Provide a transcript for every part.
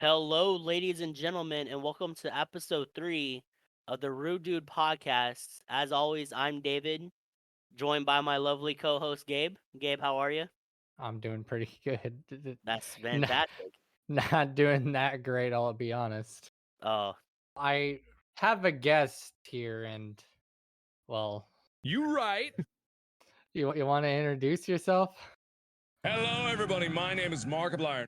Hello, ladies and gentlemen, and welcome to episode 3 of the Rude Dude podcast. As always, I'm David, joined by my lovely co host, Gabe. Gabe, how are you? I'm doing pretty good. That's Not, fantastic. not doing that great, I'll be honest. Oh, I have a guest here, and well, You right. you want to introduce yourself? Hello, everybody. My name is Markiplier.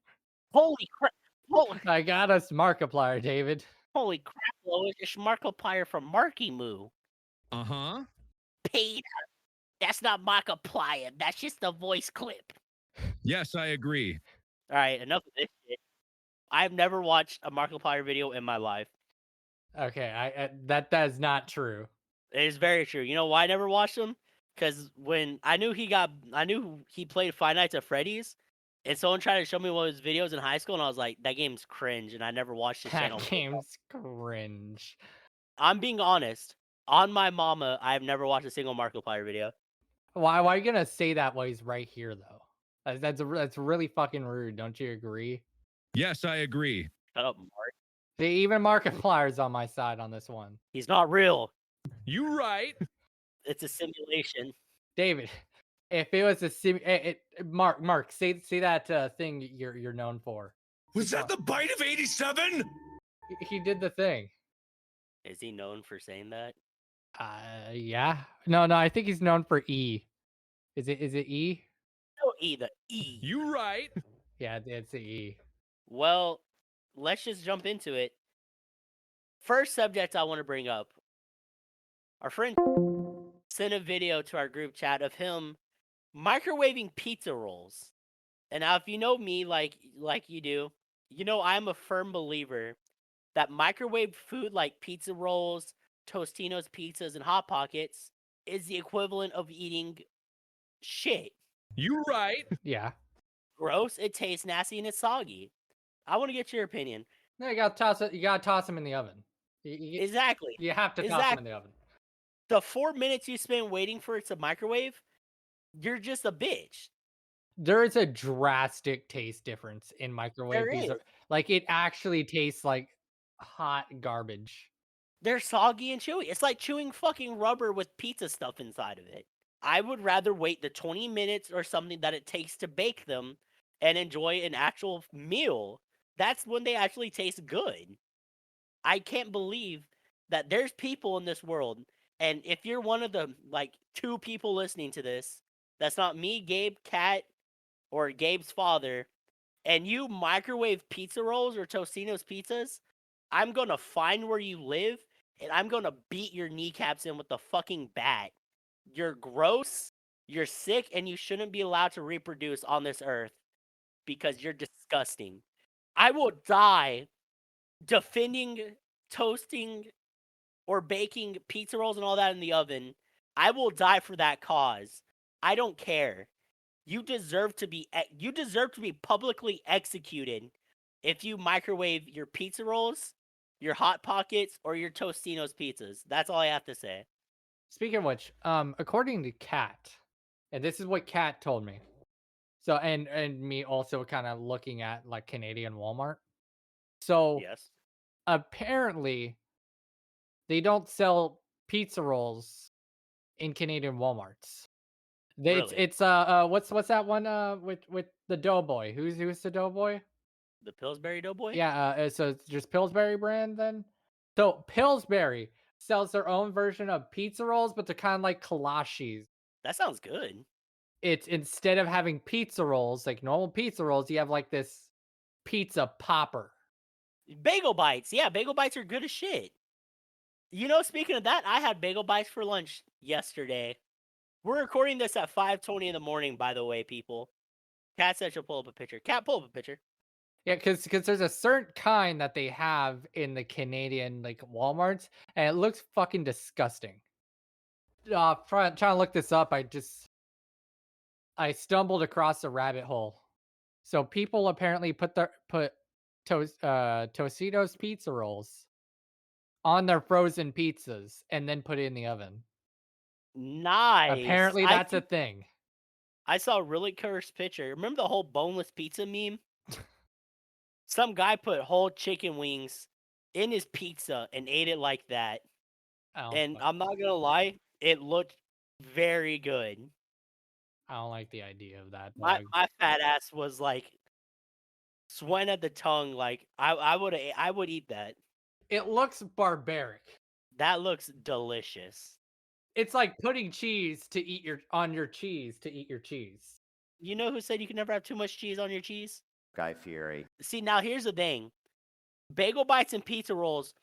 holy crap! Holy, I got us Markiplier, David. holy crap, Lois. It's Markiplier from Marky Moo. Uh-huh. Peter, that's not Markiplier. That's just a voice clip. Yes, I agree. All right, enough of this shit. I've never watched a Markiplier video in my life. Okay, that is not true. It is very true. You know why I never watched him? Because when I knew he played Five Nights at Freddy's, and someone tried to show me one of his videos in high school, and I was like, that game's cringe, and I never watched his That channel. game's cringe. I'm being honest. On my mama, I have never watched a single Markiplier video. Why are you gonna say that while he's right here though? That's really fucking rude. Don't you agree? Yes, I agree. Shut up, Mark. See, even Markiplier's on my side on this one. He's not real. You right. It's a simulation. David, if it was a Mark, say that thing you're known for. Was that the bite of 87? He did the thing. Is he known for saying that? Yeah. No, I think he's known for E. Is it E? No, E, the E. You right. Yeah, it's a E. Well, let's just jump into it. First subject I want to bring up. Our friend sent a video to our group chat of him microwaving pizza rolls. And now if you know me like you do, you know I'm a firm believer that microwave food like pizza rolls, Tostino's pizzas, and Hot Pockets is the equivalent of eating shit. You right. Yeah. Gross, it tastes nasty, and it's soggy. I want to get your opinion. No, you gotta toss it. You gotta toss him in the oven. Exactly. You have to toss him in Exactly. the oven. The 4 minutes you spend waiting for it to microwave, you're just a bitch. There is a drastic taste difference in There microwave is. pizza. Like it actually tastes like hot garbage. They're soggy and chewy. It's like chewing fucking rubber with pizza stuff inside of it. I would rather wait the 20 minutes or something that it takes to bake them and enjoy an actual meal. That's when they actually taste good. I can't believe that there's people in this world, and if you're one of the like two people listening to this, that's not me, Gabe, Cat, or Gabe's father, and you microwave pizza rolls or Tostino's pizzas, I'm gonna find where you live and I'm gonna beat your kneecaps in with the fucking bat. You're gross, you're sick, and you shouldn't be allowed to reproduce on this earth because you're disgusting. I will die defending toasting or baking pizza rolls and all that in the oven. I will die for that cause. I don't care. You deserve to be publicly executed if you microwave your pizza rolls, your hot pockets, or your Tostino's pizzas. That's all I have to say. Speaking of which, according to Kat, and this is what Kat told me. So and me also kind of looking at like Canadian Walmart. So Yes. apparently they don't sell pizza rolls in Canadian Walmarts. Really? What's that one with the Doughboy? Who's the Doughboy? The Pillsbury Doughboy? Yeah, so it's just Pillsbury brand then. So Pillsbury sells their own version of pizza rolls, but they're kind of like kolaches. That sounds good. It's instead of having pizza rolls like normal pizza rolls, you have like this pizza popper. Bagel bites. Yeah, bagel bites are good as shit. You know, speaking of that, I had bagel bites for lunch yesterday. We're recording this at 5:20 in the morning, by the way, people. Cat said she'll pull up a picture. Cat, pull up a picture. Yeah, because there's a certain kind that they have in the Canadian like Walmarts, and it looks fucking disgusting. Trying to look this up, I stumbled across a rabbit hole. So people apparently put Tostito's pizza rolls on their frozen pizzas and then put it in the oven. Nice. Apparently that's a thing. I saw a really cursed picture. Remember the whole boneless pizza meme? Some guy put whole chicken wings in his pizza and ate it like that. And I'm not gonna lie, it looked very good. I don't like the idea of that, My dog. my fat ass was like sweating at the tongue. Like I would eat that. It looks barbaric. That looks delicious. It's like putting cheese to eat your cheese to eat your cheese. You know who said you can never have too much cheese on your cheese? Guy Fieri. See, now here's the thing. Bagel bites and pizza rolls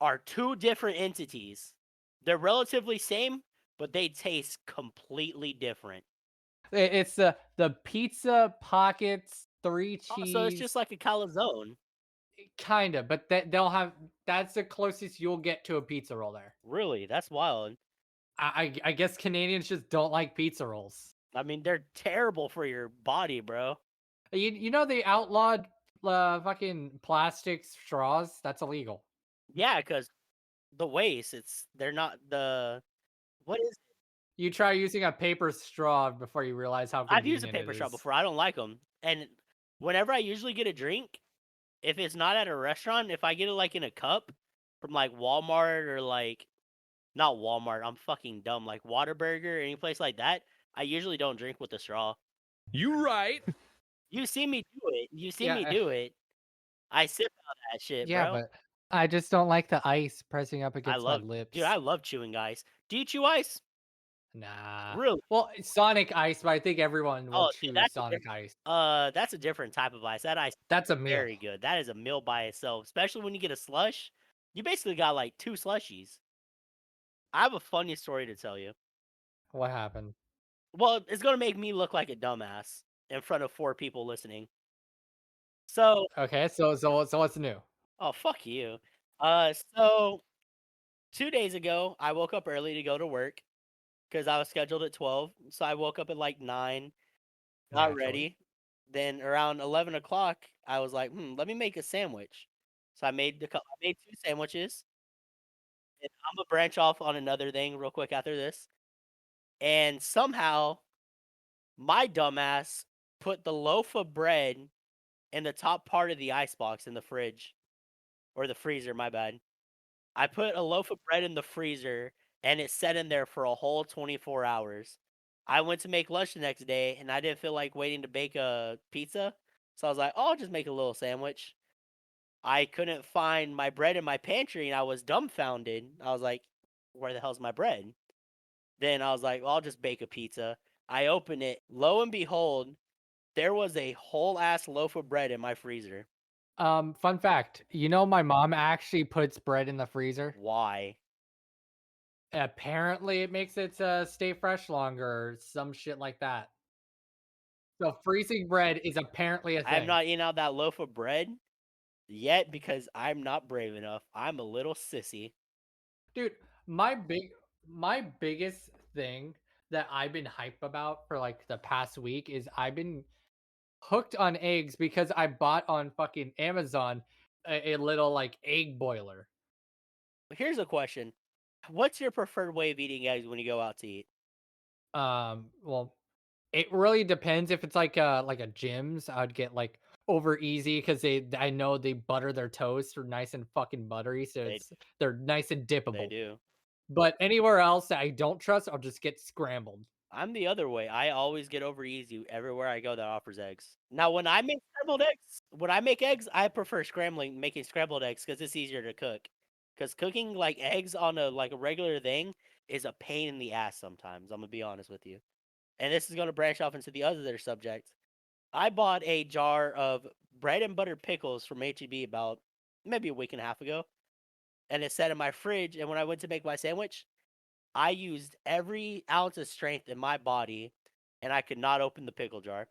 are two different entities. They're relatively same, but they taste completely different. It's the pizza pockets, 3 Oh, so it's cheese, just like a calzone. kinda, but they'll have that's the closest you'll get to a pizza roll there. Really, that's wild. I guess Canadians just don't like pizza rolls. I mean, they're terrible for your body, bro. You know they outlawed fucking plastic straws? That's illegal. Yeah, because the waste, they're not the what is You try using a paper straw before you realize how I've used a convenient paper it straw is. before. I don't like them. And whenever I usually get a drink, if it's not at a restaurant, if I get it like in a cup from like Walmart or like not Walmart, I'm fucking dumb, like Whataburger or any place like that, I usually don't drink with a straw. You right. You see me do it. You see me Yeah, do it. I sip out that shit, yeah, bro. but I just don't like the ice pressing up I against my love, lips. dude. I love chewing ice. Do you chew ice? Nah. Really? Well, Sonic Ice, but I think everyone will Oh, dude, choose Sonic Ice. that's a different type of ice. That ice is That's a meal. very good. That is a meal by itself, especially when you get a slush. You basically got like 2 slushies. I have a funny story to tell you. What happened? Well, it's gonna make me look like a dumbass in front of 4 people listening. So, Okay, so what's new? oh fuck you. So 2 days ago, I woke up early to go to work because I was scheduled at 12. So I woke up at like 9, got Naturally. ready. Then around 11 o'clock, I was like, let me make a sandwich. So I made 2 sandwiches. And I'm gonna branch off on another thing real quick after this. And somehow my dumbass put the loaf of bread in the top part of the icebox in the fridge or the freezer, my bad. I put a loaf of bread in the freezer and it sat in there for a whole 24 hours. I went to make lunch the next day and I didn't feel like waiting to bake a pizza. So I was like, oh, I'll just make a little sandwich. I couldn't find my bread in my pantry and I was dumbfounded. I was like, where the hell's my bread? Then I was like, well, I'll just bake a pizza. I open it. Lo and behold, there was a whole ass loaf of bread in my freezer. Fun fact, you know my mom actually puts bread in the freezer. Why? Apparently it makes it stay fresh longer or some shit like that. So freezing bread is apparently a I have thing. not eaten out that loaf of bread yet because I'm not brave enough. I'm a little sissy. Dude, my biggest thing that I've been hype about for like the past week is I've been hooked on eggs because I bought on fucking Amazon a little like egg boiler. Here's a question. What's your preferred way of eating eggs when you go out to eat? Well, it really depends. If it's like a Jim's, I'd get like over easy because I know they butter their toast or nice and fucking buttery, so They they're nice and they dippable. do. But anywhere else that I don't trust, I'll just get scrambled. I'm the other way. I always get over easy everywhere I go that offers eggs. Now, when I make eggs, I prefer making scrambled eggs because it's easier to cook. Because cooking like eggs on a regular thing is a pain in the ass sometimes. I'm gonna be honest with you. And this is gonna branch off into the other subject. I bought a jar of bread and butter pickles from HEB about maybe a week and a half ago, and it sat in my fridge. And when I went to make my sandwich, I used every ounce of strength in my body, and I could not open the pickle jar.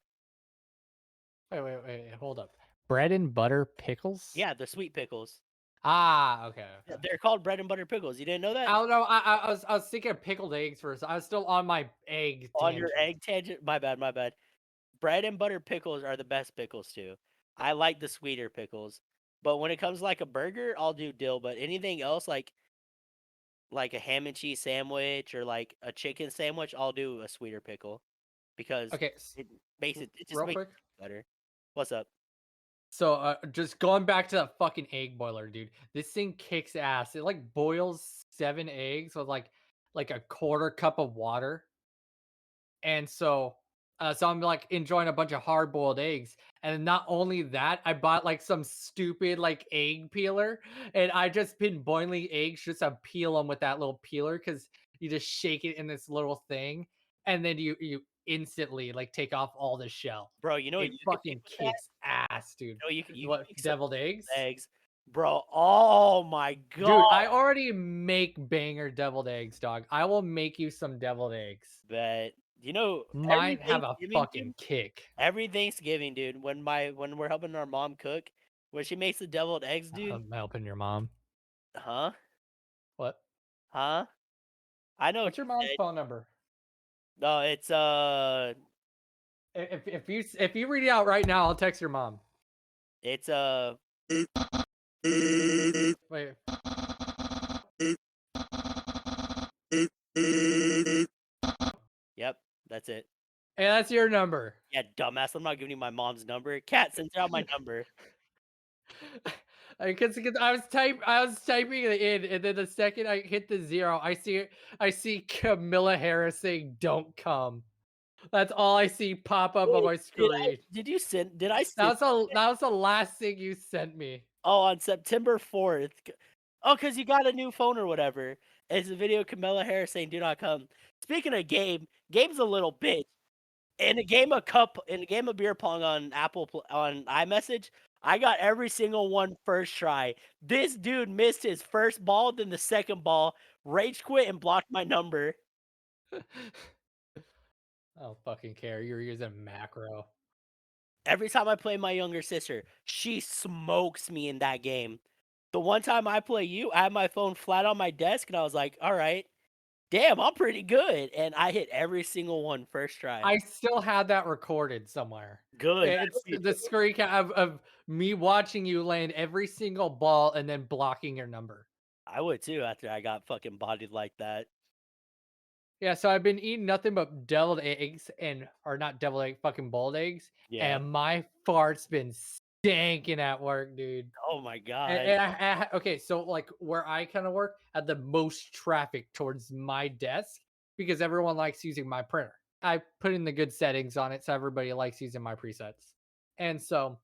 Wait, hold up. Bread and butter pickles? Yeah, the sweet pickles. Ah, okay. Yeah, they're called bread and butter pickles. You didn't know that? I don't know. I was thinking of pickled eggs first. I was still on my egg On your tangent. egg tangent? My bad, my bad. Bread and butter pickles are the best pickles too. I like the sweeter pickles. But when it comes to like a burger, I'll do dill. But anything else like a ham and cheese sandwich or like a chicken sandwich, I'll do a sweeter pickle because Okay, it it just real makes quick. it better. What's up? So just going back to that fucking egg boiler, dude. This thing kicks ass. It like boils 7 eggs with like a quarter cup of water. And so I'm like enjoying a bunch of hard boiled eggs. And not only that, I bought like some stupid like egg peeler, and I just been boiling eggs just to peel them with that little peeler because you just shake it in this little thing, and then you instantly like take off all the shell. Bro, you know what It you can make fucking with that? kicks ass, dude. You know, you can What, make some deviled eggs? eggs. Bro, oh my god. Dude, I already make banger deviled eggs, dog. I will make you some deviled eggs. But you know, every Might have a Thanksgiving, fucking dude, kick. every Thanksgiving, dude, when we're helping our mom cook, when she makes the deviled eggs, dude, I'm helping your mom. huh? What? Huh? I know what What's your you mom's said. phone number? No, it's If you read it out right now, I'll text your mom. it's Wait. yep, that's it. Hey, that's your number. Yeah, dumbass. I'm not giving you my mom's number. Cat, send out my number. Because I was typing it in, and then the second I hit the 0, I see Camilla Harris saying "Don't come." That's all I see pop up on Wait, my screen. did I send That was the last thing you sent me. Oh, on September 4th. Oh, because you got a new phone or whatever. It's a video of Camilla Harris saying, "Do not come." Speaking of Gabe's a little bitch. In a game of beer pong on on iMessage, I got every single one first try. This dude missed his first ball, then the second ball, rage quit and blocked my number. I don't fucking care. You're using macro. Every time I play my younger sister, she smokes me in that game. The one time I play you, I had my phone flat on my desk and I was like, all right, damn, I'm pretty good. And I hit every single one first try. I still had that recorded somewhere. Good. I It's hope you the do. screen cap of me watching you land every single ball and then blocking your number. I would too after I got fucking bodied like that. Yeah, so I've been eating nothing but deviled eggs or not deviled egg, fucking boiled eggs, Yeah. and my fart's been stanking at work, dude. Oh my And, god. and okay, so like where I kind of work had the most traffic towards my desk because everyone likes using my printer. I put in the good settings on it, so everybody likes using my presets. And so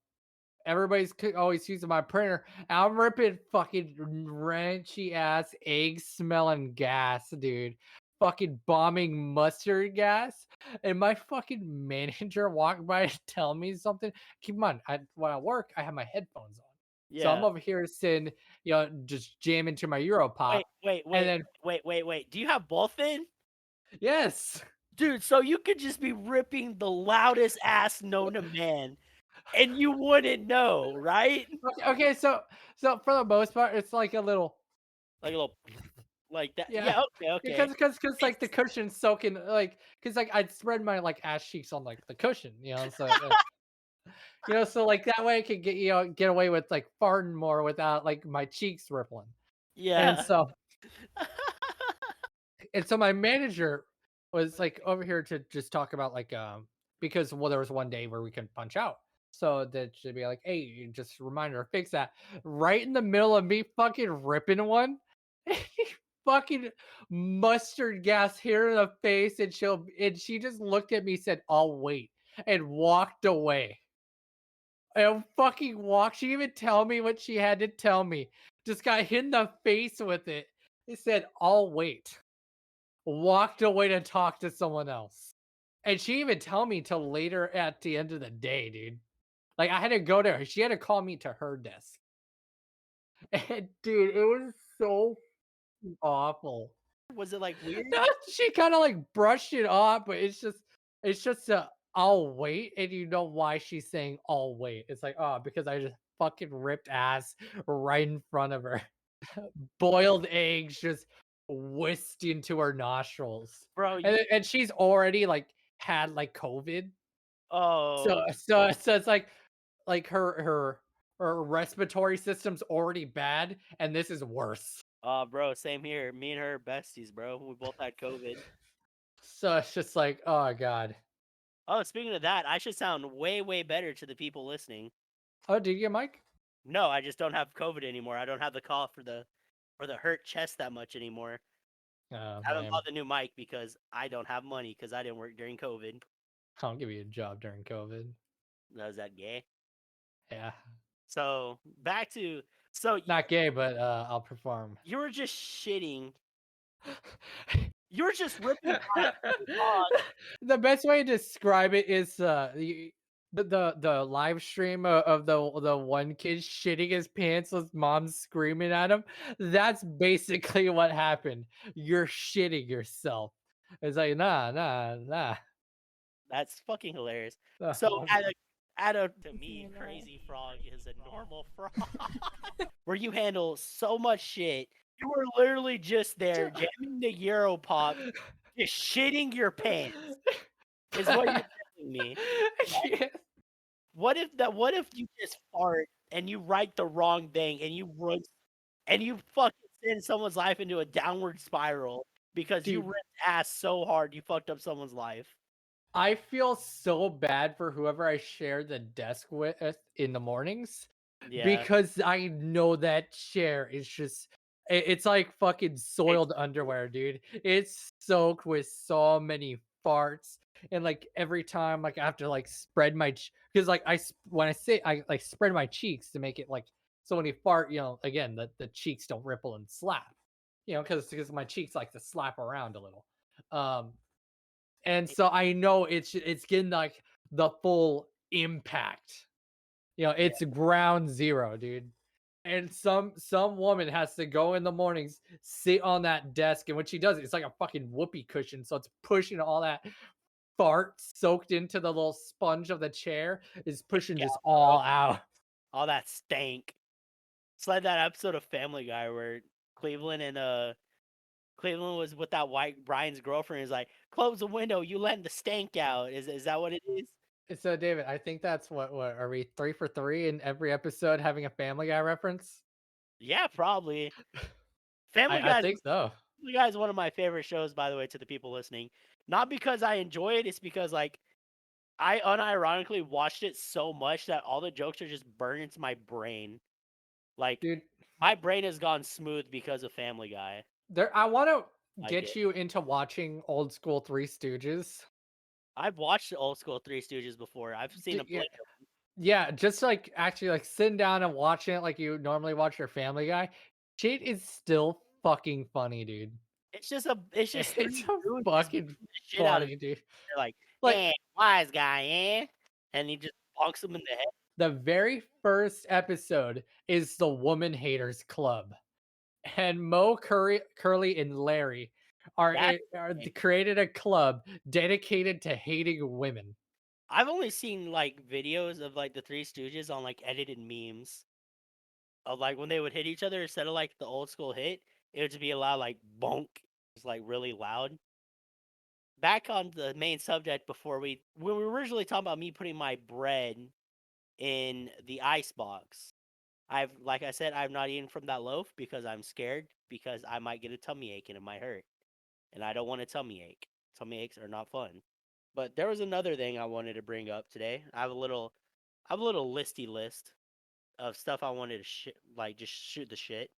everybody's always using my printer. I'm ripping fucking ranchy ass egg smelling gas, dude. Fucking bombing mustard gas. And my fucking manager walked by to tell me something. Keep in mind, when I work, I have my headphones on. So I'm Yeah. over here sitting, just jamming to my Euro pop. And then, Wait. Do you have both in? yes. Dude, so you could just be ripping the loudest ass known to man and you wouldn't know, right? Okay, so for the most part, it's like a little, Like a little like that. yeah. Yeah, okay. Because like the cushion's soaking, like, because like I'd spread my like ass cheeks on like the cushion, so like that way I could get away with like farting more without like my cheeks rippling. And Yeah. so my manager was like over here to just talk about like because there was one day where we couldn't punch out. So that she'd be like, hey, just a reminder, fix that. Right in the middle of me fucking ripping one, fucking mustard gas here in the face, and she just looked at me, said, I'll wait, and walked away. And fucking walked. She didn't even tell me what she had to tell me. Just got hit in the face with it. It said, I'll wait. Walked away to talk to someone else. And she didn't even tell me till later at the end of the day, dude. Like I had to go to her. She had to call me to her desk. And dude, it was so awful. Was it like weird? She kind of like brushed it off, but it's just a I'll wait, and you know why she's saying I'll wait. It's like, oh, because I just fucking ripped ass right in front of her. Boiled eggs just whisked into her nostrils. Bro, And she's already like had like COVID. So oh, so it's like her respiratory system's already bad, and this is worse. bro, same here. Me and her are besties, bro. We both had COVID. So it's just like, oh god. Oh, speaking of that, I should sound way, way better to the people listening. Oh, did you get Mike? No, I just don't have COVID anymore. I don't have the cough or the hurt chest that much anymore. Oh, I haven't lame. bought the new mic because I don't have money because I didn't work during COVID. I'll give you a job during COVID. Was that gay? Yeah. So back to so Not gay, but I'll perform. you were just shitting. You were just ripping on. The best way to describe it is the live stream of the one kid shitting his pants with mom screaming at him. That's basically what happened. You're shitting yourself. It's like nah. That's fucking hilarious. Uh, So at a to me, crazy frog is a normal frog where you handle so much shit. You were literally just there jamming the Euro pop, just shitting your pants. Is what you're telling me. Yeah. What if you just fart and you write the wrong thing and you ruin and you fucking send someone's life into a downward spiral because you Dude, ripped ass so hard you fucked up someone's life. I feel so bad for whoever I share the desk with in the mornings Yeah. because I know that chair is just it's like fucking soiled underwear, dude. It's soaked with so many farts. And like every time like I have to like spread my because like when I say I like spread my cheeks to make it like so when you fart, again the cheeks don't ripple and slap. Because my cheeks like to slap around a little. Um and so I know it's getting like the full impact. Yeah. It's ground zero, dude. And some woman has to go in the mornings, sit on that desk, and when she does it, it's like a fucking whoopee cushion. So it's pushing all that fart soaked into the little sponge of the chair, is pushing Yeah, just bro. all out. All that stank. It's like that episode of Family Guy where Cleveland and Cleveland was with that white Brian's girlfriend. Is like, close the window. You letting the stank out. Is that what it is? So David, I think that's what are we 3 for 3 in every episode having a Family Guy reference? Yeah, probably. Family I Guy. think so. Family Guy is one of my favorite shows, by the way, to the people listening. Not because I enjoy it. It's because like I unironically watched it so much that all the jokes are just burned into my brain. Like Dude, my brain has gone smooth because of Family Guy. I want to Like get it. you into watching old school Three Stooges. I've watched the old school Three Stooges before. I've seen a Yeah, blend. yeah, just like actually like sitting down and watching it like you normally watch your Family Guy. Shit is still fucking funny, dude. It's just It's three a dudes just beating fucking the shit out of funny, each dude. other. They're like, Like "Eh, wise guy, eh?" And he just bonks him in the head. the very first episode is the Woman Haters Club, and Curly, and Larry That's created a club dedicated to hating women. I've only seen like videos of like the Three Stooges on like edited memes of like when they would hit each other instead of like the old school hit, it would just be a loud like bonk. It's like really loud. Back on the main subject before when we were originally talking about me putting my bread in the ice box. Like I said, I've not eaten from that loaf because I'm scared because I might get a tummy ache and it might hurt. And I don't want a tummy ache. Tummy aches are not fun. But there was another thing I wanted to bring up today. I have a little listy list of stuff I wanted to like just shoot the shit.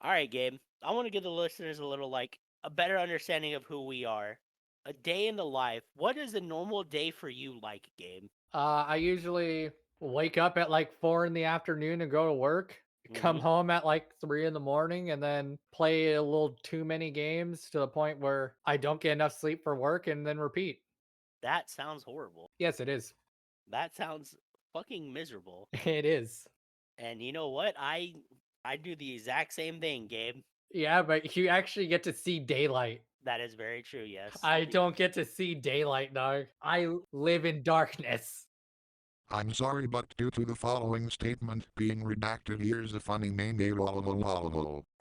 All right, Gabe. I want to give the listeners a little like a better understanding of who we are. A day in the life. What is a normal day for you like, Gabe? I usually wake up at like 4 in the afternoon and go to work, come Hmm. home at like 3 in the morning, and then play a little too many games to the point where I don't get enough sleep for work and then repeat. That sounds horrible. Yes, it is. That sounds fucking miserable. It is. And you know what? I do the exact same thing, Gabe. Yeah, but you actually get to see daylight. That is very true. Yes. I don't get to see daylight, dog. I live in darkness. I'm sorry, but due to the following statement being redacted, here's a funny name.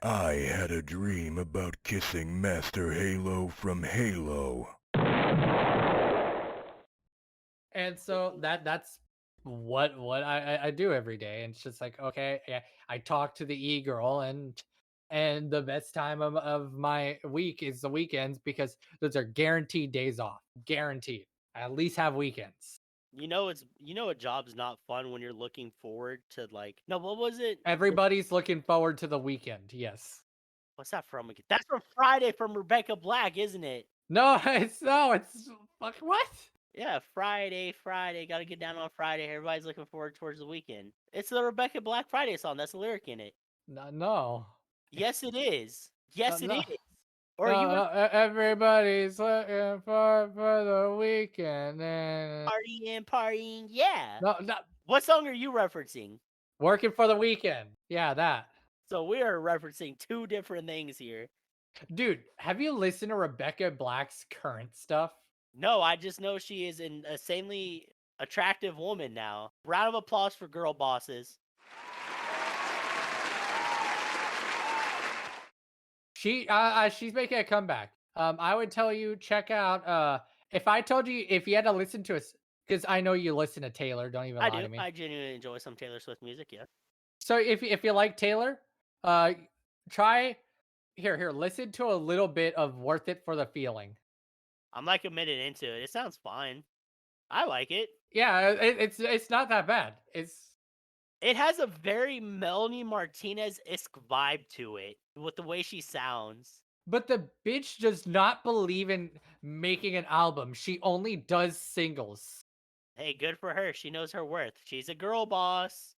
I had a dream about kissing Master Halo from Halo. And so that's what I do every day. And it's just like, okay, yeah, I talk to the e-girl, and the best time of my week is the weekends because those are guaranteed days off. Guaranteed. I at least have weekends. a job's not fun when you're looking forward to like no, what was it? Everybody's looking forward to the weekend. Yes. What's that from again? That's from Friday from Rebecca Black, isn't it? No, it's fuck what? Yeah, Friday, gotta get down on Friday. Everybody's looking forward towards the weekend. It's the Rebecca Black Friday song. That's the lyric in it. No. Yes, it is. Yes, it no. is. Or No, you were no, everybody's looking for the weekend and partying. Yeah. no, What song are you referencing? working for the weekend. Yeah, that. So we are referencing two different things here. Dude, have you listened to Rebecca Black's current stuff? No, I just know she is an insanely attractive woman now. Round of applause for girl bosses. She's making a comeback. I would tell you check out if you had to listen to us because I know you listen to Taylor, don't even I lie do. to me. I genuinely enjoy some Taylor Swift music, yeah. So if you like Taylor, try here listen to a little bit of Worth It for the Feeling. I'm like a minute into it. It sounds fine. I like it. Yeah, it's not that bad. It has a very Melanie Martinez-esque vibe to it with the way she sounds. But the bitch does not believe in making an album. She only does singles. Hey, good for her. She knows her worth. She's a girl boss.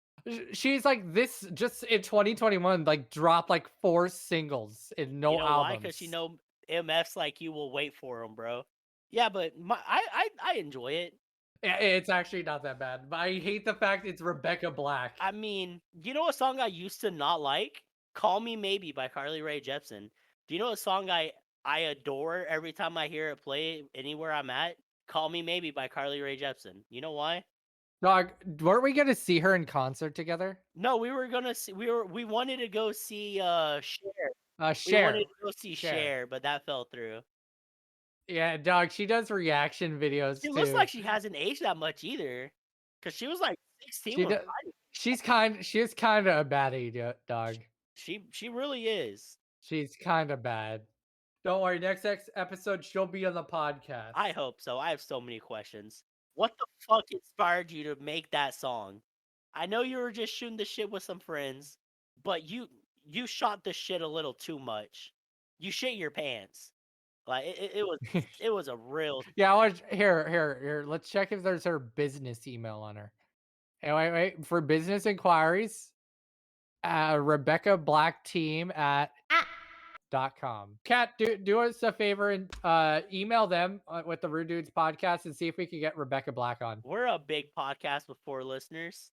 She's like this just in 2021, like dropped like 4 singles in no You know albums. why? Because she know MFs like you will wait for them, bro. Yeah, but I enjoy it. It's actually not that bad, but I hate the fact it's Rebecca Black. I mean, you know a song I used to not like? Call Me Maybe by Carly Rae Jepsen. Do you know a song I adore every time I hear it play anywhere I'm at? Call Me Maybe by Carly Rae Jepsen. You know why? Dog, weren't we gonna see her in concert together? No, we were gonna see. We wanted to go see Cher. We Cher. wanted to go see Cher. Cher, but that fell through. Yeah, dog, she does reaction videos She too. looks like she hasn't aged that much either, because she was like 16 when she's kind of a baddie, dog. She really is. She's kind of bad. Don't worry, next episode she'll be on the podcast. I hope so. I have so many questions. What the fuck inspired you to make that song? I know you were just shooting the shit with some friends, but you shot the shit a little too much. You shit your pants. Like it was a real. Yeah, here. Let's check if there's her business email on her. Hey, wait. For business inquiries, Rebecca Black Team at .com. Kat, do us a favor and email them with the Rude Dudes podcast and see if we can get Rebecca Black on. We're a big podcast with 4 listeners.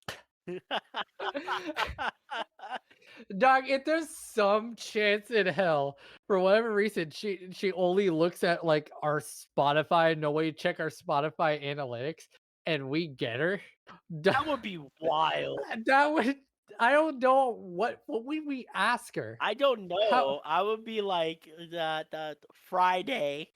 Dog, if there's some chance in hell, for whatever reason, she only looks at like our Spotify, no way to check our Spotify analytics, and we get her. That would be wild. That would. I don't know what would we ask her. I don't know. I would be like the Friday.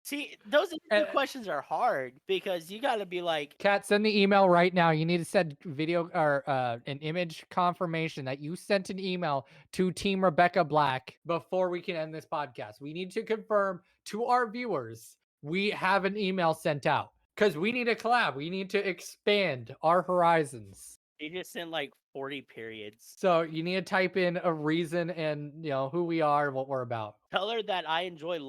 See, those questions are hard because you got to be like, Kat, send the email right now. You need to send video or an image confirmation that you sent an email to Team Rebecca Black before we can end this podcast. We need to confirm to our viewers we have an email sent out because we need a collab. We need to expand our horizons. You just sent like 40 periods. So you need to type in a reason and who we are and what we're about. Tell her that I enjoy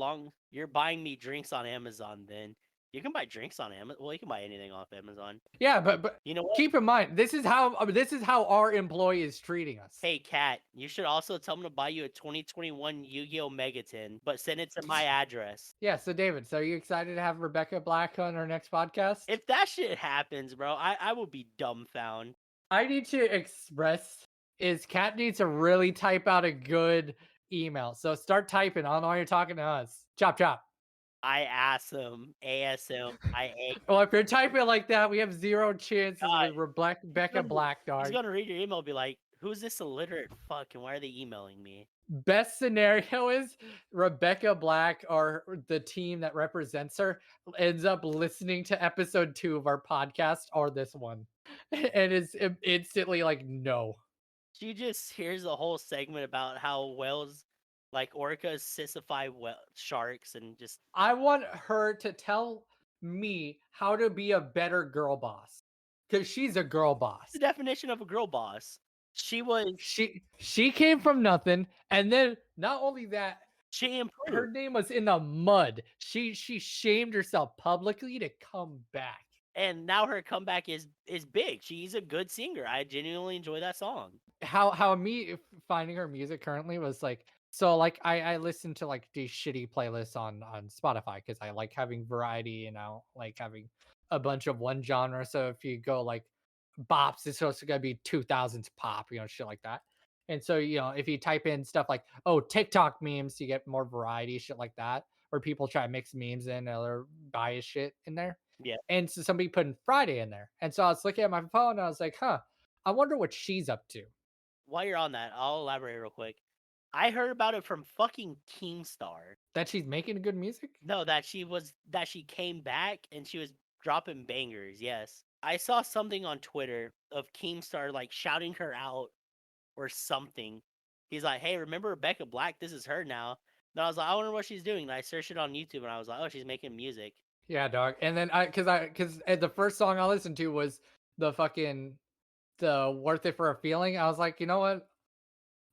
you're buying me drinks on Amazon. Then you can buy drinks on Amazon. Well, you can buy anything off Amazon. Yeah, but you know what? Keep in mind this is how our employee is treating us. Hey, Kat, you should also tell them to buy you a 2021 Yu-Gi-Oh Megaton, but send it to my address. Yeah. So David, so are you excited to have Rebecca Black on our next podcast? If that shit happens, bro, I will be dumbfounded. I need to express is Kat needs to really type out a good email. So start typing. I don't know why you're talking to us. Chop chop. I ask him, ASM, Well, if you're typing like that, we have 0 chances with Rebecca Black, dog. He's gonna read your email and be like, who's this illiterate fuck and why are they emailing me? Best scenario is Rebecca Black or the team that represents her ends up listening to episode 2 of our podcast or this one and is instantly like, no. She just hears the whole segment about how whales, like orcas, sissified sharks and just. I want her to tell me how to be a better girl boss. Because she's a girl boss. The definition of a girl boss. She was. She came from nothing, and then not only that, She improved. her name was in the mud. She shamed herself publicly to come back. And now her comeback is big. She's a good singer. I genuinely enjoy that song. How me finding her music currently was like, so like I listen to like these shitty playlists on Spotify because I like having variety, you know, like having a bunch of one genre. So if you go like bops, it's also gonna be 2000s pop, you know, shit like that. And so, you know, if you type in stuff like, oh, TikTok memes, you get more variety, shit like that, or people try to mix memes and other bias shit in there. Yeah. And so somebody put in Friday in there. And so I was looking at my phone and I was like, huh, I wonder what she's up to. While you're on that, I'll elaborate real quick. I heard about it from fucking Keemstar. That she's making good music? No, that she came back and she was dropping bangers. Yes, I saw something on Twitter of Keemstar like shouting her out or something. He's like, "Hey, remember Rebecca Black? This is her now." And I was like, "I wonder what she's doing." And I searched it on YouTube and I was like, "Oh, she's making music." Yeah, dog. And then because the first song I listened to was the Worth It for a Feeling. I was like, you know what?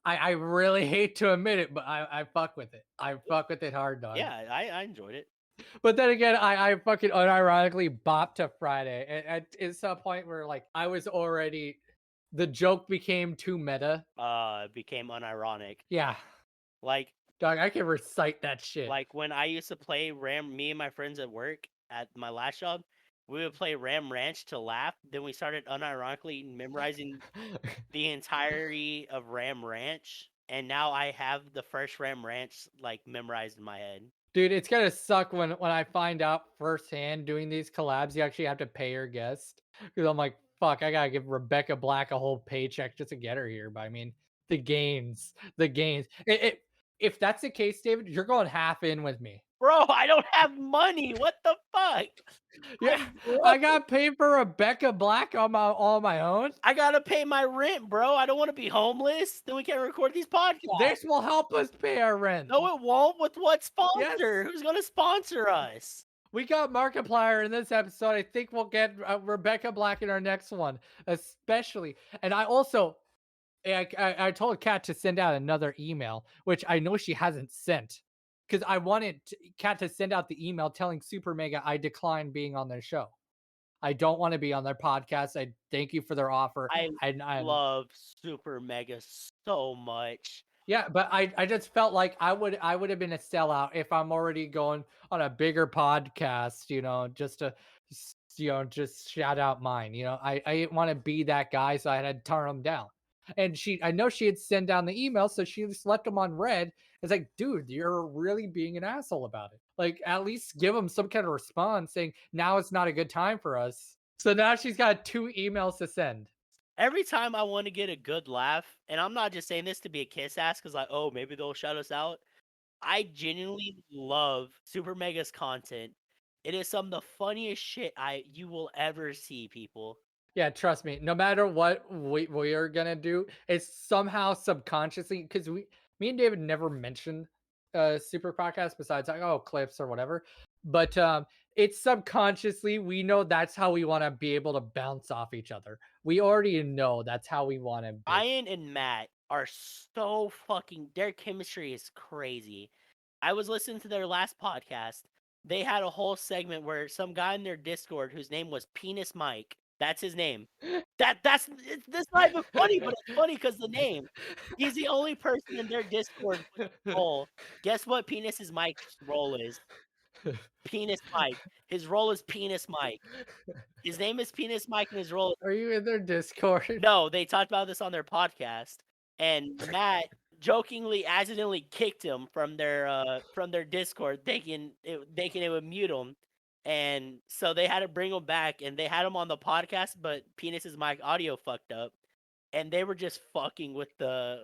I really hate to admit it, but I fuck with it. I fuck with it hard, dog. Yeah, I enjoyed it. But then again, I fucking unironically bopped to Friday. It's a point where like I was already, the joke became too meta. It became unironic. Yeah, Like dog, I can recite that shit. Like when I used to play me and my friends at work at my last job, we would play Ram Ranch to laugh. Then we started unironically memorizing the entirety of Ram Ranch, and now I have the first Ram Ranch like memorized in my head. Dude, it's gonna suck when I find out firsthand doing these collabs, you actually have to pay your guest. Because I'm like, fuck, I gotta give Rebecca Black a whole paycheck just to get her here. But I mean, the gains. If that's the case, David, you're going half in with me. Bro, I don't have money. What the fuck? Yeah, I got paid for Rebecca Black on my own. I gotta pay my rent, bro. I don't want to be homeless. Then we can't record these podcasts. This will help us pay our rent. No, it won't. With what sponsor? Yes. Who's gonna sponsor us? We got Markiplier in this episode. I think we'll get Rebecca Black in our next one, especially. And I also, I told Kat to send out another email, which I know she hasn't sent, because I wanted Kat to send out the email telling Super Mega I decline being on their show. I don't want to be on their podcast. I thank you for their offer. I love Super Mega so much. Yeah, but I just felt like I would have been a sellout if I'm already going on a bigger podcast, you know, just to just shout out mine. You know, I didn't want to be that guy, so I had to turn them down. And I know she had sent down the email, so she just left them on red. It's like, dude, you're really being an asshole about it. Like, at least give them some kind of response saying now it's not a good time for us. So now she's got 2 emails to send. Every time I want to get a good laugh, and I'm not just saying this to be a kiss ass because like, oh, maybe they'll shout us out. I genuinely love Super Mega's content. It is some of the funniest shit you will ever see, people. Yeah, trust me. No matter what we are gonna do, it's somehow subconsciously because me and David never mentioned super podcast besides like clips or whatever. But it's subconsciously we know that's how we want to be able to bounce off each other. We already know that's how we want to be. Ryan and Matt are so fucking. Their chemistry is crazy. I was listening to their last podcast. They had a whole segment where some guy in their Discord whose name was Penis Mike. That's his name. That's not even funny, but it's funny because the name. He's the only person in their Discord with a role. Guess what Penis's Mike's role is? Penis Mike. His role is Penis Mike. His name is Penis Mike and his role is... Are you in their Discord? No, they talked about this on their podcast. And Matt jokingly accidentally kicked him from their Discord, thinking it would mute him. And so they had to bring him back, and they had him on the podcast, but Penis's mic audio fucked up, and they were just fucking with the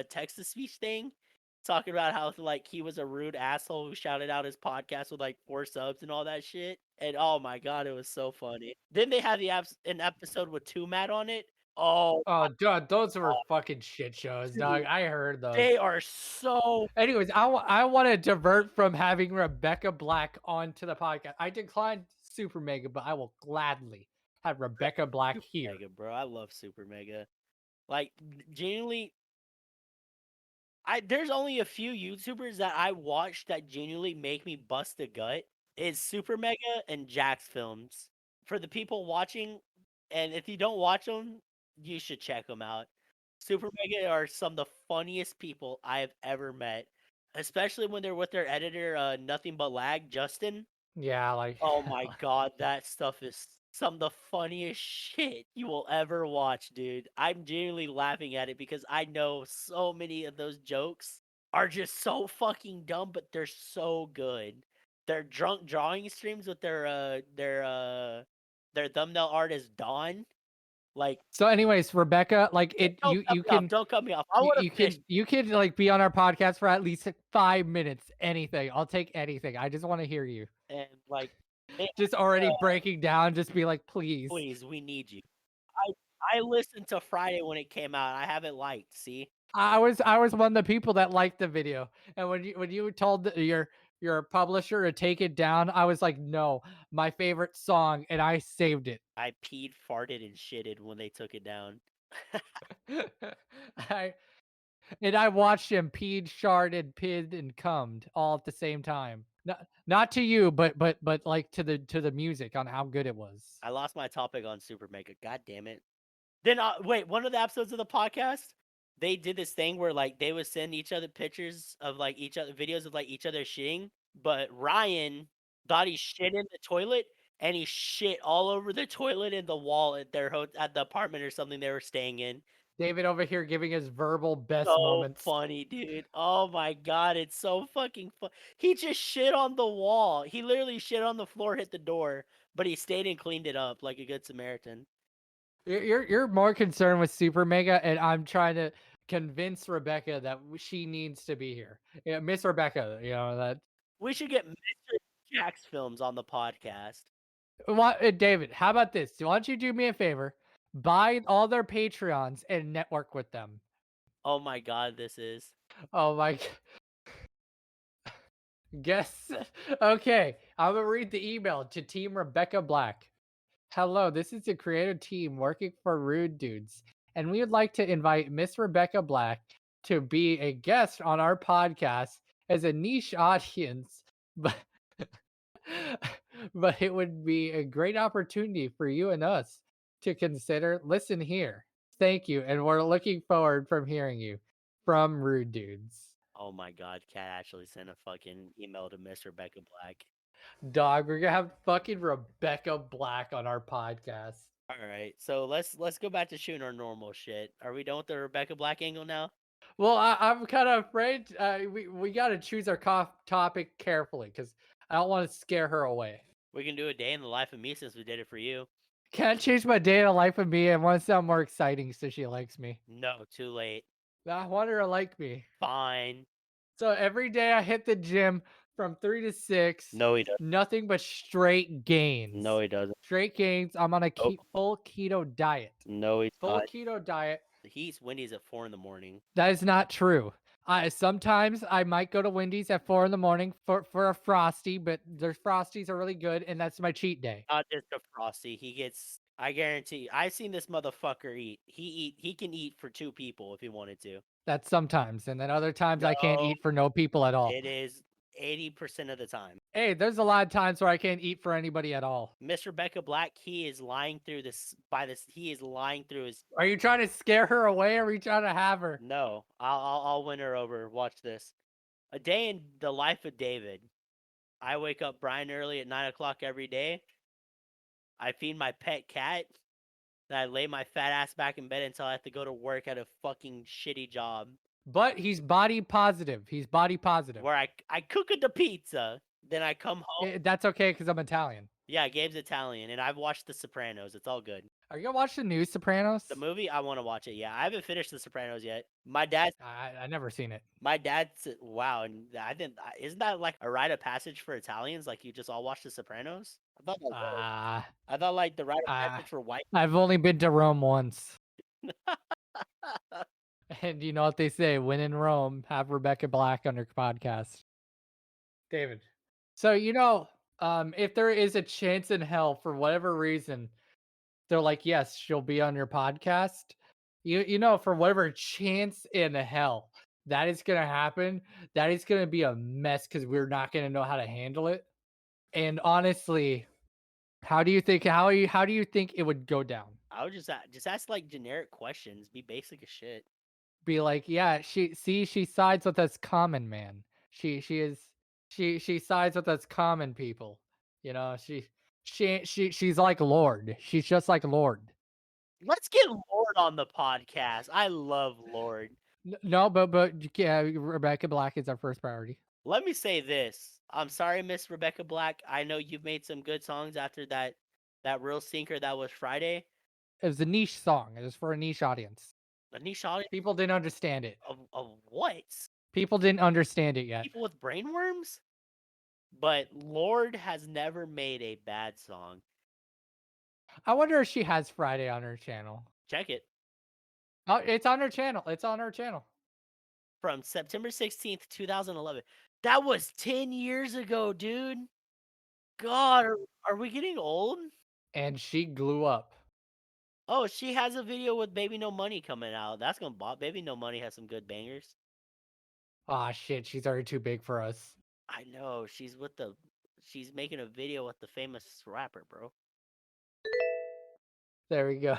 text to speech thing, talking about how like he was a rude asshole who shouted out his podcast with like 4 subs and all that shit. And oh my god, it was so funny. Then they had an episode with 2 Matt on it. Oh, Oh, dude, those were fucking shit shows, dog. dude, I heard those. they are so Anyways, I want to divert from having Rebecca Black onto the podcast. I declined Super Mega, but I will gladly have Rebecca Black Super here. Mega, bro. I love Super Mega. Like, genuinely, there's only a few YouTubers that I watch that genuinely make me bust a gut. Is Super Mega and Jax Films. For the people watching, and if you don't watch them, you should check them out. Super Mega are some of the funniest people I have ever met, especially when they're with their editor, Nothing But Lag, Justin. Yeah, like Oh my god, that stuff is some of the funniest shit you will ever watch, dude. I'm genuinely laughing at it because I know so many of those jokes are just so fucking dumb, but they're so good. Their drunk drawing streams with their thumbnail art is Dawn. Like, So, anyways, Rebecca, like it, don't cut you me off. can Don't cut me off. I want to finish. you can like be on our podcast for at least 5 minutes. Anything, I'll take anything. I just want to hear you. And like, they, Just already breaking down. Just be like, please. please, we need you. I listened to Friday when it came out. I have it liked. See. I was one of the people that liked the video, and when you told your publisher to take it down, I was like, no, my favorite song, and I saved it. I peed, farted, and shitted when they took it down. I I watched him peed, sharded, pid, and cummed all at the same time. Not to you, but like to the music on how good it was. I lost my topic on Super Mega. God damn it. Then wait, one of the episodes of the podcast, they did this thing where like they would send each other pictures of like each other videos of like each other shitting, but Ryan thought he shit in the toilet and he shit all over the toilet and the wall at their at the apartment or something they were staying in. David over here giving his verbal best So moments. funny, dude. Oh my god, it's so fucking fun. He just shit on the wall. He literally shit on the floor, hit the door, but he stayed and cleaned it up like a good Samaritan. You're more concerned with Super Mega, and I'm trying to convince Rebecca that she needs to be here. Yeah, Miss Rebecca, you know that. We should get Mr. Jax Films on the podcast. David, how about this? Why don't you do me a favor? Buy all their Patreons and network with them. Oh my god, this is. Oh my. Guess. Okay, I'm gonna read the email to Team Rebecca Black. Hello, this is the creative team working for Rude Dudes, and we would like to invite Miss Rebecca Black to be a guest on our podcast as a niche audience, but but it would be a great opportunity for you and us to consider. Listen here. Thank you, and we're looking forward from hearing you from Rude Dudes. Oh my god, Cat actually sent a fucking email to Miss Rebecca Black. Dog, we're gonna have fucking Rebecca Black on our podcast. Alright, so let's go back to shooting our normal shit. Are we done with the Rebecca Black angle now? Well, I'm kind of afraid we got to choose our topic carefully because I don't want to scare her away. We can do a day in the life of me since we did it for you. Can't change my day in the life of me. I want to sound more exciting so she likes me. No, too late. I want her to like me. Fine. So every day I hit the gym from 3 to 6. No, he doesn't. Nothing but straight gains. No, he doesn't. Straight gains. I'm on a full keto diet. No, he's Full not. keto diet. He eats Wendy's at 4 in the morning. That is not true. Sometimes I might go to Wendy's at 4 in the morning for a Frosty, but their Frosties are really good, and that's my cheat day. Not just a Frosty. He gets. I guarantee. I've seen this motherfucker eat. He can eat for 2 people if he wanted to. That's sometimes, and then other times I can't No. eat for no people at all. It is 80% of the time. Hey, there's a lot of times where I can't eat for anybody at all. Miss Rebecca Black, he is lying through this. He is lying through his. Are you trying to scare her away, or are you trying to have her? No, I'll win her over. Watch this. A day in the life of David. I wake up bright and early at 9 o'clock every day. I feed my pet cat. Then I lay my fat ass back in bed until I have to go to work at a fucking shitty job. But he's body positive. He's body positive. Where I cook the pizza. Then I come home. That's okay because I'm Italian. Yeah, Gabe's Italian, and I've watched The Sopranos. It's all good. Are you gonna watch the new Sopranos? The movie, I want to watch it. Yeah, I haven't finished The Sopranos yet. My dad. I never seen it. My dad said, "Wow," and I didn't. Isn't that like a rite of passage for Italians? Like you just all watch The Sopranos? I thought like the rite of passage for white. I've only been to Rome once. And you know what they say, when in Rome, have Rebecca Black on your podcast. David. So, if there is a chance in hell for whatever reason, they're like, yes, she'll be on your podcast. For whatever chance in hell that is going to happen, that is going to be a mess because we're not going to know how to handle it. And honestly, how do you think it would go down? I would just ask like generic questions. Be basic as shit. Be like, yeah, she sides with us common man. She sides with us common people. She's like Lord. She's just like Lord. Let's get Lord on the podcast. I love Lord. No, but yeah, Rebecca Black is our first priority. Let me say this. I'm sorry, Miss Rebecca Black. I know you've made some good songs after that real sinker that was Friday. It was a niche song. It was for a niche audience. A niche audience People didn't understand it. of what? People didn't understand it yet. People with brainworms? But Lord has never made a bad song. I wonder if she has Friday on her channel. Check it. Oh, it's on her channel. It's on her channel. From September 16th, 2011. That was 10 years ago, dude. God, are we getting old? And she glue up. Oh, she has a video with Baby No Money coming out. That's gonna bop. Baby No Money has some good bangers. Ah, shit. She's already too big for us. I know. She's making a video with the famous rapper, bro. There we go.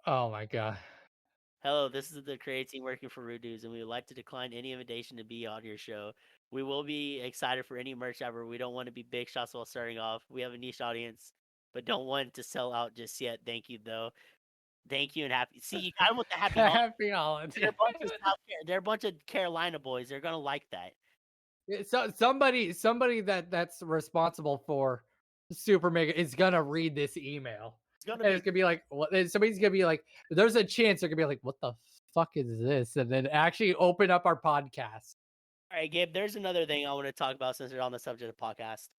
Oh my god. Hello, this is the creative team working for Rude Dudes, and we would like to decline any invitation to be on your show. We will be excited for any merch ever. We don't want to be big shots while starting off. We have a niche audience, but don't want to sell out just yet. Thank you, though. Thank you and happy. See, you got with the happy holidays. Happy holidays. They're a bunch of Carolina boys. They're gonna like that. So somebody that's responsible for Super Mega is gonna read this email. It's gonna be like, what? Somebody's gonna be like, there's a chance they're gonna be like, what the fuck is this? And then actually open up our podcast. All right, Gabe. There's another thing I want to talk about since we're on the subject of podcast.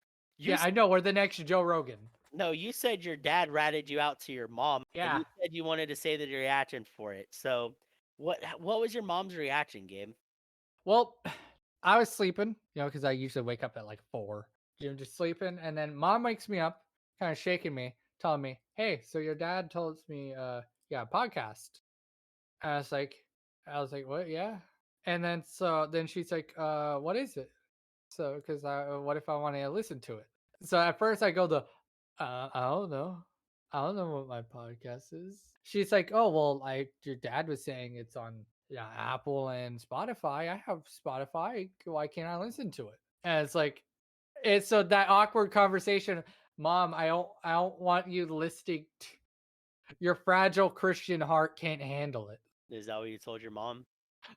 I know we're the next Joe Rogan. No, you said your dad ratted you out to your mom. Yeah. And you said you wanted to say the reaction for it. So, what was your mom's reaction, Gabe? Well, I was sleeping, because I usually wake up at like 4. Just sleeping, and then mom wakes me up, kind of shaking me, telling me, "Hey, so your dad told me, yeah, podcast." And I was like, "What? Yeah." And then she's like, "What is it?" So, because what if I want to listen to it? So at first I go I don't know. I don't know what my podcast is. She's like, "Oh, well, like your dad was saying it's on Apple and Spotify. I have Spotify. Why can't I listen to it?" And it's so that awkward conversation. Mom, I don't want you listening. Your fragile Christian heart can't handle it. Is that what you told your mom?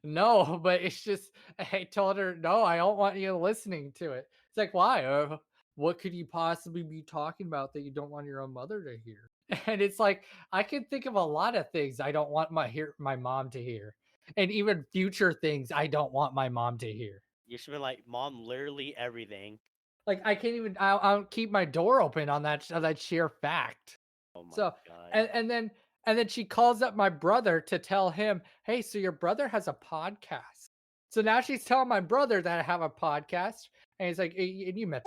No, but it's just I told her, no, I don't want you listening to it. It's like, why? What could you possibly be talking about that you don't want your own mother to hear? And it's like, I can think of a lot of things I don't want my mom to hear. And even future things I don't want my mom to hear. You should be like, Mom, literally everything. Like I can't even I'll keep my door open on that sheer fact. Oh my So god. and then she calls up my brother to tell him, "Hey, so your brother has a podcast." So now she's telling my brother that I have a podcast, and he's like, "And you met."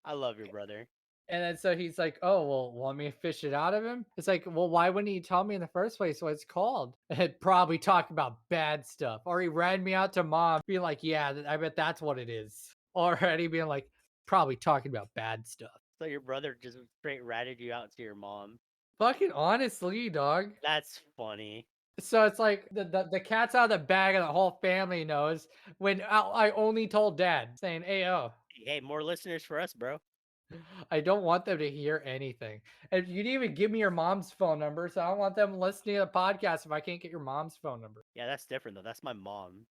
I love your brother. And then so he's like, "Oh, well, want me to fish it out of him?" It's like, "Well, why wouldn't he tell me in the first place what it's called?" And probably talk about bad stuff, or he ran me out to mom, being like, "Yeah, I bet that's what it is," or Eddie being like, probably talking about bad stuff. So your brother just straight ratted you out to your mom. Fucking honestly, dog. That's funny. So it's like the cat's out of the bag and the whole family knows when I only told dad saying, "Hey, Hey, more listeners for us, bro. I don't want them to hear anything." And you didn't even give me your mom's phone number, so I don't want them listening to the podcast if I can't get your mom's phone number. Yeah, that's different though. That's my mom.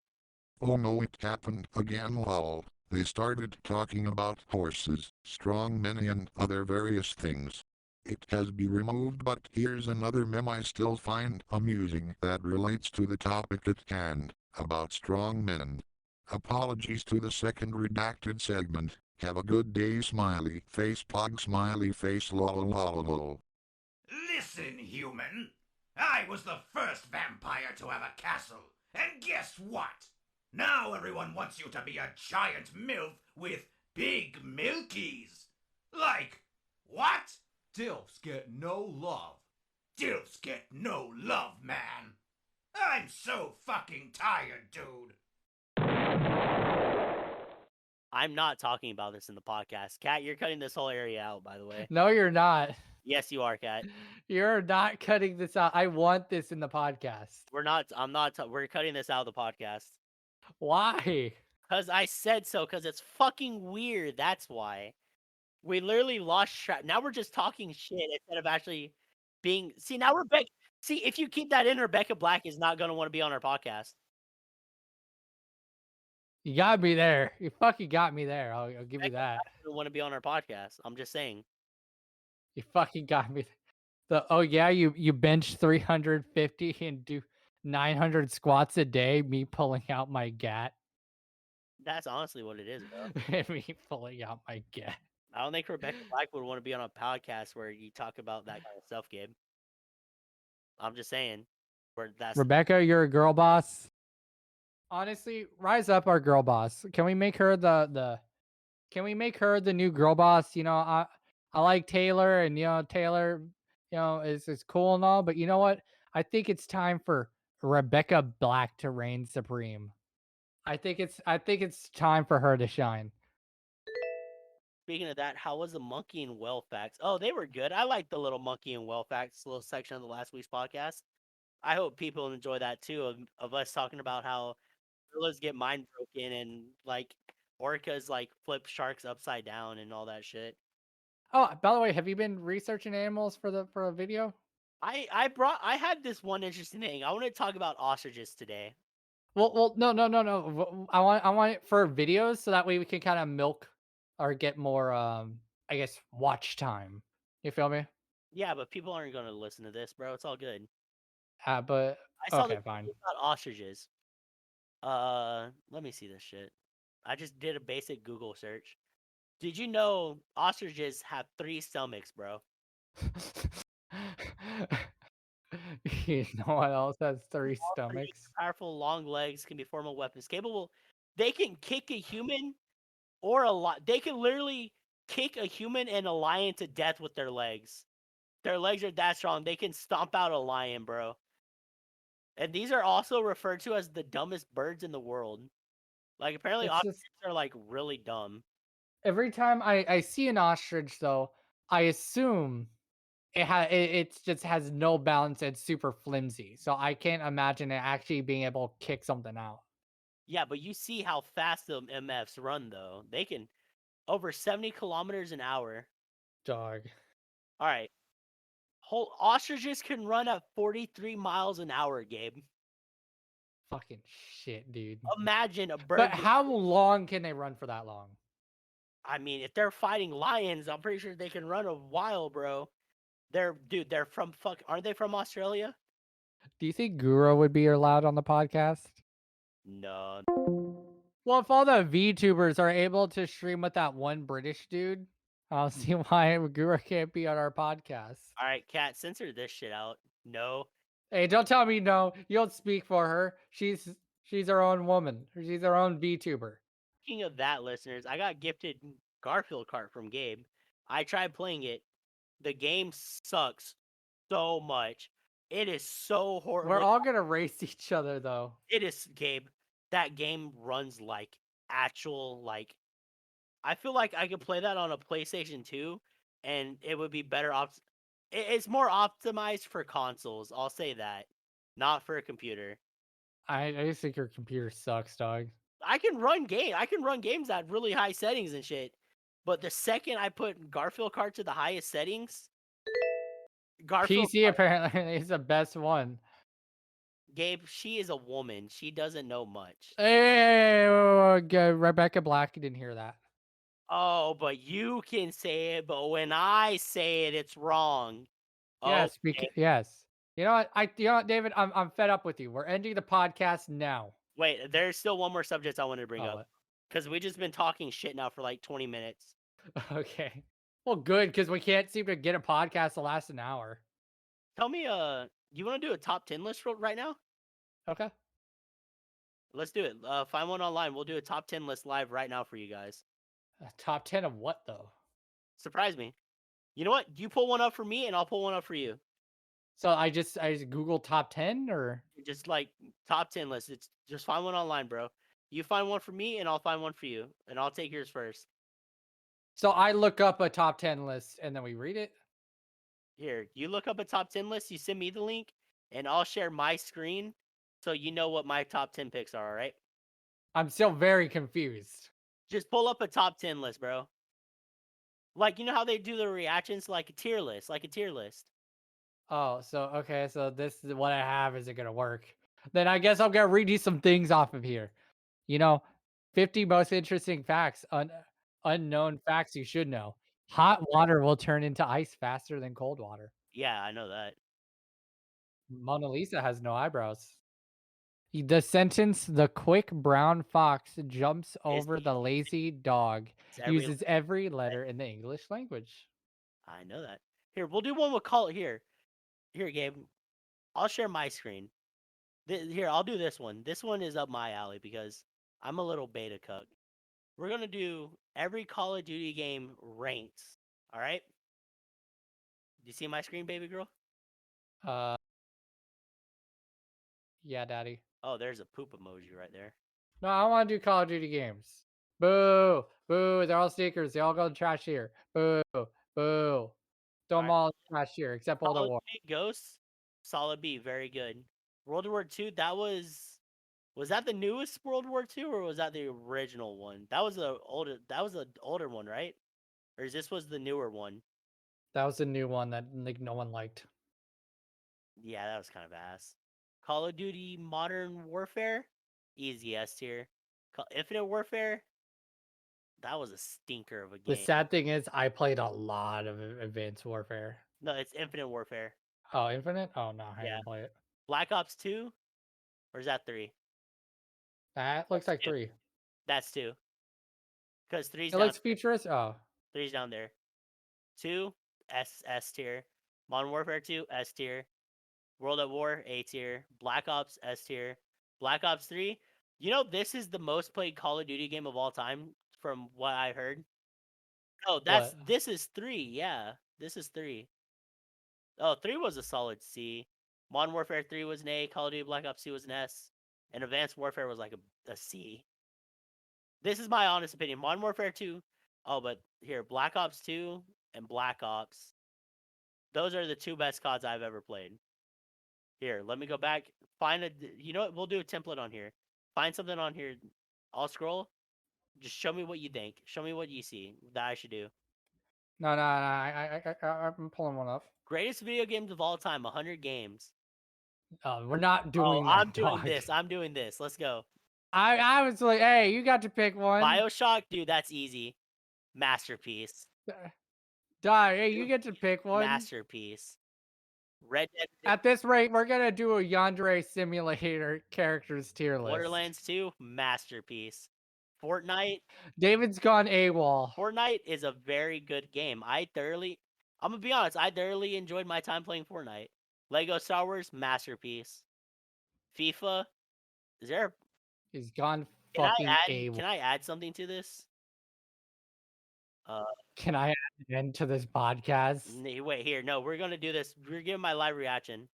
Oh no, it happened again, lol. They started talking about horses, strong men and other various things. It has been removed, but here's another meme I still find amusing that relates to the topic at hand, about strong men. Apologies to the second redacted segment. Have a good day, smiley face, pog, smiley face, lol. Listen, human. I was the first vampire to have a castle. And guess what? Now everyone wants you to be a giant MILF with big milkies. Like, what? Dilfs get no love. Dilfs get no love, man. I'm so fucking tired, dude. I'm not talking about this in the podcast. Kat, you're cutting this whole area out, by the way. No, you're not. Yes, you are, Kat. You're not cutting this out. I want this in the podcast. We're not. I'm not. We're cutting this out of the podcast. Why? Cause I said so. Cause it's fucking weird. That's why. We literally lost track. Now we're just talking shit instead of actually being. See, now Rebecca. See, if you keep that in, Rebecca Black is not gonna want to be on our podcast. You got me there. You fucking got me there. I'll give you that. Doesn't want to be on our podcast. I'm just saying. You fucking got me. Oh yeah, you bench 350 and do 900 squats a day. Me pulling out my gat. That's honestly what it is, bro. Me pulling out my gat. I don't think Rebecca Black would want to be on a podcast where you talk about that kind of stuff, Gabe. I'm just saying. Where that's Rebecca, you're a girl boss. Honestly, rise up, our girl boss. Can we make her Can we make her the new girl boss? You know, I like Taylor, and Taylor, is cool and all, but you know what? I think it's time for Rebecca Black to reign supreme. I think it's time for her to shine. Speaking of that, how was the monkey and whale facts? Oh, they were good. I liked the little monkey and whale facts little section of the last week's podcast. I hope people enjoy that too, of us talking about how gorillas get mind broken and like orcas like flip sharks upside down and all that shit. Oh, by the way, have you been researching animals for a video? I had this one interesting thing. I want to talk about ostriches today. Well, no. I want it for videos so that way we can kind of milk or get more, I guess, watch time. You feel me? Yeah, but people aren't going to listen to this, bro. It's all good. But I saw okay, this fine. about ostriches. Let me see this shit. I just did a basic Google search. Did you know ostriches have 3 stomachs, bro? You know what else has 3 stomachs? Powerful long legs can be formidable weapons. Capable, they can kick a human or a lion. They can literally kick a human and a lion to death with their legs. Their legs are that strong. They can stomp out a lion, bro. And these are also referred to as the dumbest birds in the world. Like apparently ostriches are like really dumb. Every time I see an ostrich, though, I assume it just has no balance and super flimsy. So I can't imagine it actually being able to kick something out. Yeah, but you see how fast the MFs run, though. They can over 70 kilometers an hour. Dog. All right. Whole ostriches can run at 43 miles an hour, Gabe. Fucking shit, dude. Imagine a bird. But how long can they run for that long? I mean, if they're fighting lions, I'm pretty sure they can run a while, bro. They're from aren't they from Australia? Do you think Guru would be allowed on the podcast? No. Well, if all the VTubers are able to stream with that one British dude, I don't see why Guru can't be on our podcast. All right, Kat, censor this shit out. No. Hey, don't tell me no. You don't speak for her. She's her own woman. She's her own VTuber. Speaking of that, listeners, I got gifted Garfield cart from Gabe. I tried playing it. The game sucks so much. It is so horrible. We're all gonna race each other, though. It is, Gabe. That game runs like actual, like, I feel like I could play that on a PlayStation 2 and it would be better it's more optimized for consoles, I'll say that. Not for a computer. I just think your computer sucks, dog. I can run games at really high settings and shit. But the second I put Garfield cart to the highest settings, Garfield PC apparently is the best one. Gabe, she is a woman. She doesn't know much. Hey, Rebecca Black, you didn't hear that. Oh, but you can say it, but when I say it, it's wrong. Yes, Okay. yes. You know what, David? I'm fed up with you. We're ending the podcast now. Wait, there's still one more subject I wanted to bring up. What? Because we just been talking shit now for like 20 minutes. Okay. Well, good, because we can't seem to get a podcast to last an hour. Tell me, You want to do a top 10 list right now? Okay. Let's do it. Find one online. We'll do a top 10 list live right now for you guys. A top 10 of what though? Surprise me. You know what? You pull one up for me, and I'll pull one up for you. So I just Google top 10 or Just like top 10 list. It's just find one online, bro. You find one for me, and I'll find one for you, and I'll take yours first. so I look up a top 10 list and then we read it. Here, you look up a top 10 list. You send me the link, and I'll share my screen so you know what my top 10 picks are. All right. I'm still very confused. Just pull up a top 10 list, bro. Like, you know how they do the reactions, like a tier list, Oh, so okay, so this is what I have. Is it gonna work? Then I guess I'll get read you some things off of here. You know, 50 most interesting facts, unknown facts you should know. Hot water will turn into ice faster than cold water. Yeah, I know that. Mona Lisa has no eyebrows. The sentence, the quick brown fox jumps over the lazy dog, It's every. uses every letter in the English language. I know that. Here, we'll do one with call. Here, Gabe. I'll share my screen. Here, I'll do this one. This one is up my alley because I'm a little beta cuck. We're gonna do every Call of Duty game ranks. All right. Do you see my screen, baby girl? Uh, yeah, daddy. Oh, there's a poop emoji right there. No, I want to do Call of Duty games. Boo! Boo! They're all stickers. They all go in the trash here. Boo! Boo! Throw them Alright. all in the trash here, except World Call of of War. Duty Ghosts, solid B, very good. World War II, that was that the newest World War II or was that the original one? That was the older one, right? Or this was the newer one? That was a new one that like no one liked. Yeah, that was kind of ass. Call of Duty Modern Warfare, easy S tier. Infinite Warfare, that was a stinker of a The game. sad thing is, I played a lot of Advanced Warfare. No, it's Infinite Warfare. Oh, Infinite? Oh no, I Yeah. didn't play it. Black Ops 2, or is that 3? That looks like two. 3. That's 2. Because 3's It down. looks futurist. Oh, 3's down there. 2, S tier. Modern Warfare 2, S tier. World at War, A tier. Black Ops, S tier. Black Ops 3. You know, this is the most played Call of Duty game of all time, from what I heard. Oh, What? this is 3. Yeah, this is 3. Oh, 3 was a solid C. Modern Warfare 3 was an A. Call of Duty Black Ops 2 was an S. And Advanced Warfare was like a C. This is my honest opinion. Modern Warfare 2. Oh, but here, Black Ops 2 and Black Ops. Those are the 2 best CODs I've ever played. Here, let me go back. You know what? We'll do a template on here. Find something on here. I'll scroll. Just show me what you think. Show me what you see that I should do. No, I'm pulling one up. Greatest video games of all time, 100 games. We're not doing that. I'm doing dog. this. I'm doing this. Let's go. I was like, hey, you got to pick one. BioShock, dude, that's easy. Masterpiece. Die. Hey, you get to pick one. Masterpiece. Red Dead. At this rate, we're gonna do a Yandere Simulator characters tier list. Borderlands 2, masterpiece. Fortnite. David's gone AWOL. Fortnite is a very good game. I'm gonna be honest, I thoroughly enjoyed my time playing Fortnite. Lego Star Wars, masterpiece. FIFA, is there? He's gone Can fucking Can AWOL. I add something to this? Can I add an end to this podcast? Wait, here. No, we're gonna do this. We're giving my live reaction.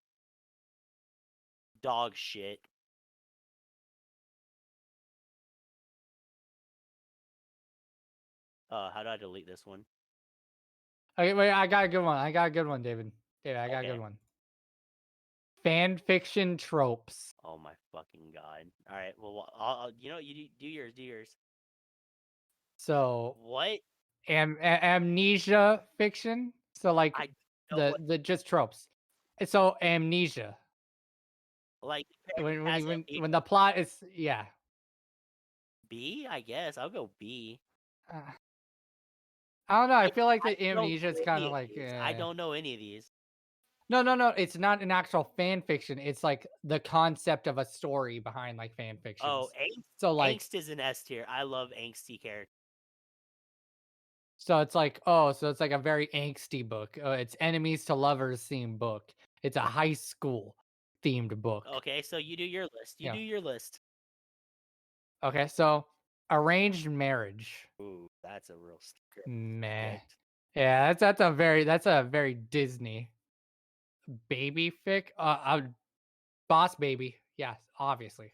Dog shit. How do I delete this one? Okay, wait, I got a good one. David. David, I got a Okay. good one. Fan fiction tropes. Oh my fucking god! All right, well, I'll you know, you do yours. Do yours. So What? amnesia fiction. So like I know the just tropes. So amnesia. like has amnesia. When the plot is B, I guess I'll go B. I don't know. I feel like the I don't amnesia is know kind any of of like these. I don't know any of these. No. It's not an actual fan fiction. It's like the concept of a story behind like fan fiction. Oh, angst. So like Angst is an S tier. I love angsty characters. so it's like a very angsty book. It's enemies to lovers theme book. It's a high school themed book. Okay, so you do your list. You Yeah. do your list. Okay, so arranged marriage. Ooh, that's a real script. Meh. Yeah, that's a very Disney baby fic. Boss Baby. Yes, obviously.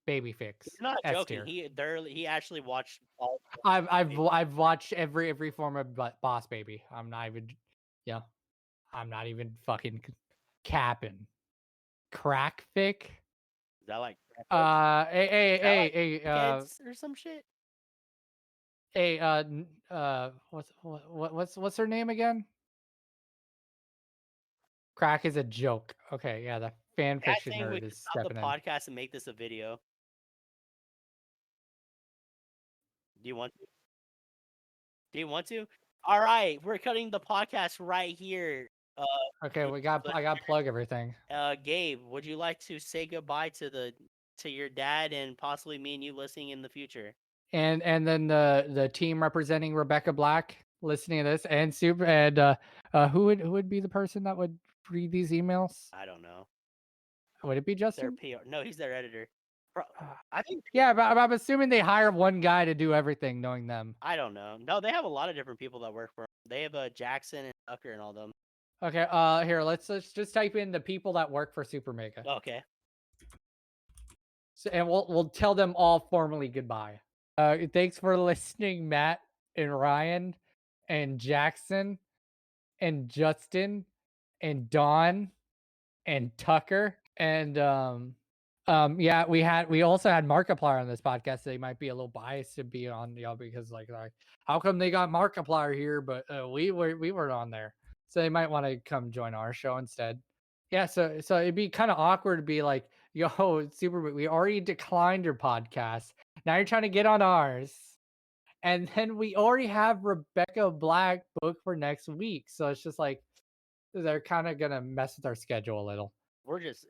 Baby fix. You're not S joking. tier. He actually watched all. I've watched every form of Boss Baby. I'm not even yeah. I'm not even fucking capping. Crack fic. Is that like Hey, kids or some shit? what's her name again? Crack is a joke. Okay, yeah, the fan I fiction think we nerd could is stop the stepping in. podcast and make this a video. Do you want to? Do you want to? All right, we're cutting the podcast right here. Okay, I got to plug everything. Gabe, would you like to say goodbye to your dad and possibly me and you listening in the future? And then the team representing Rebecca Black listening to this and super and who would be the person that would read these emails? I don't know. Would it be Their Justin? PR. No, he's their editor. I think. Yeah, but I'm assuming they hire one guy to do everything, knowing them. I don't know. No, they have a lot of different people that work for them. They have Jackson and Tucker and all them. Okay, here, let's just type in the people that work for Super Mega. Okay. So, and we'll tell them all formally goodbye. Thanks for listening, Matt and Ryan and Jackson and Justin and Dawn and Tucker and yeah, we also had Markiplier on this podcast. So they might be a little biased to be on because like how come they got Markiplier here but we were on there, so they might want to come join our show instead. Yeah, so it'd be kind of awkward to be like, yo, Super, we already declined your podcast, now you're trying to get on ours, and then we already have Rebecca Black booked for next week, so it's just like they're kind of gonna mess with our schedule a little. We're just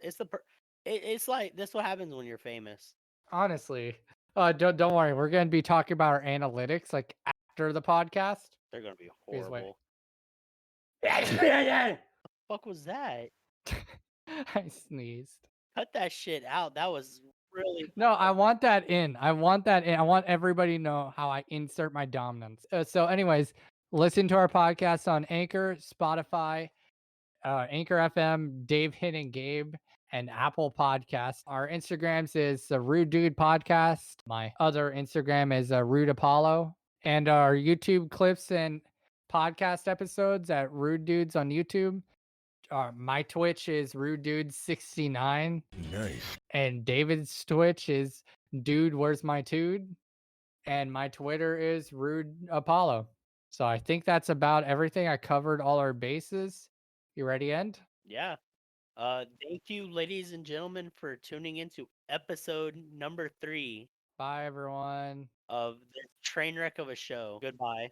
it's like this what happens when you're famous. Honestly, don't worry, we're gonna be talking about our analytics like after the podcast. They're gonna be Please wait. horrible. Fuck was that? I sneezed. Cut that shit out. That was really No, I want that in. I want that in. I want everybody to know how I insert my dominance. So, anyways, listen to our podcast on Anchor, Spotify, Anchor FM, Dave Hinn and Gabe, and Apple Podcasts. Our Instagrams is the Rude Dude Podcast. My other Instagram is Rude Apollo, and our YouTube clips and podcast episodes at Rude Dudes on YouTube. My Twitch is Rude Dude 69. Nice. And David's Twitch is Dude Where's My Tude, and my Twitter is Rude Apollo. So I think that's about everything. I covered all our bases. You ready, End? yeah. Thank you, ladies and gentlemen, for tuning into episode number 3 Bye, everyone. of this train wreck of a show. Goodbye.